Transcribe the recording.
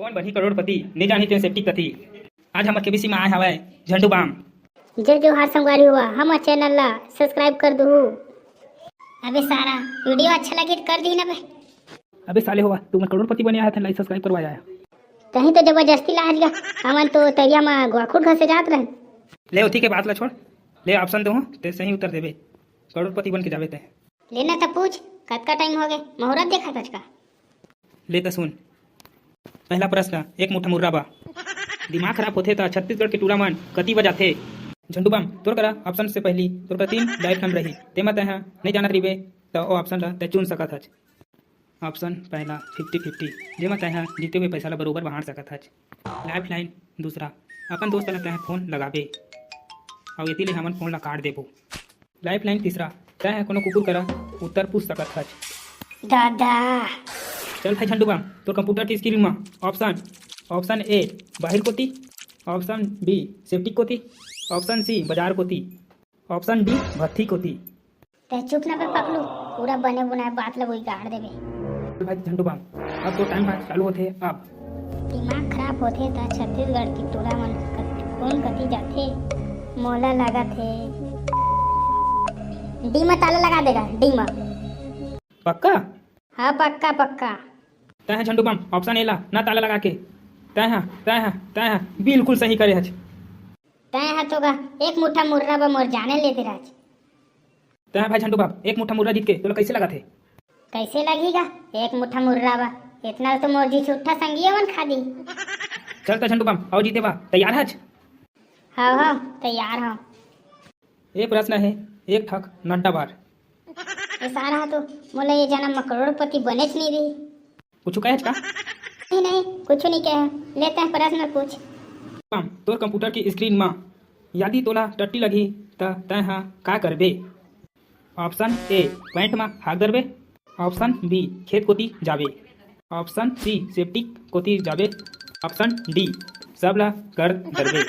कौन बनी करोड़पति नहीं जानी तेन सेफ्टी कथी। आज हमर केबीसी में आए हवे झंडू बाम। जय जोहार संगवारी हुआ हम चैनल ला सब्सक्राइब कर दू। अबे सारा वीडियो अच्छा लगे तो कर दी ना बे। अबे साले हुआ तू करोड़पति बने आया था लाइक सब्सक्राइब करवाया है। कहीं तो जबरदस्ती ला गया हमन तो तरिया में गोखुर घर से जात रहे। ले उठी के बात ला छोड़, ले ऑप्शन दो ते सही उत्तर देबे करोड़पति बन के जावे ते। लेना तो पूछ कतका टाइम हो गए मुहूर्त देखा था का। ले तो सुन, पहला प्रश्न एक मुठा मुर्रा बा। दिमाग खराब होते तो छत्तीसगढ़ के टूरा मन कति बजाथे। झंडू बाम तोर करा ऑप्शन से पहली तोर करा 3 लाइफ टाइम रही ते मत है नहीं जानत रिबे तो ओ ऑप्शन ला ते चुन सकत हच। ऑप्शन पहला 50-50 जे मत है जीते हुए पैसा ला बरोबर बांट सकत हच। लाइफ लाइन दूसरा अपन दोस्त ला तय फोन लगाबे और इति ले हमन फोन ला काट देबो। लाइफ लाइन तीसरा तय कोनो कुकुर करा उत्तर पूछ सकत हच। दादा चल भाई झंडू बाम तो कंप्यूटर की स्क्रीन में ऑप्शन ए बाहर कोती, ऑप्शन बी सेफ्टी कोती, ऑप्शन सी बाजार कोती, ऑप्शन डी भट्ठी कोती। ते चुप ना बे पकलू पूरा बने बुनाए बात ला वही गाड़ देबे। चल भाई झंडू बाम अब तो टाइम चालू होते अब। दिमाग खराब होते तो छत्तीसगढ़ की टूरा मन कौन कती जाथे मोला लगा थे। डी में ताला लगा देगा डी में। पक्का? हाँ पक्का पक्का। तय झंडू बाम ऑप्शन ए ला ना ताला लगा के तय बिल्कुल सही करे हज। तय तो एक मुट्ठा मुर्रा बा मोर जाने लेते राज। तय भाई झंडू बाम एक मुठ्ठा मुर्रा जीत के तोला कैसे लगा थे? कैसे लगेगा एक मुट्ठा मुर्रा बा इतना तो मोर जी छुट्टा संगिया मन खा दी। चल तो झंडू बाम और जीते बा तैयार हज? हाँ हाँ तैयार हाँ। ये प्रश्न है एक ठक नड्डा बार। ये सारा तो मोला ये जन्म में करोड़पति बनेच नहीं रही। कुछ कहे का? नहीं कुछ नहीं कहे लेते हैं प्रश्न पूछ। तोर कंप्यूटर की स्क्रीन में यदि तोला टट्टी लगी तो तय का करबे? ऑप्शन ए पैंट में हाथ धरबे, ऑप्शन बी खेत कोती जाबे, ऑप्शन सी सेफ्टी कोती जाबे, ऑप्शन डी सब ला कर धरबे।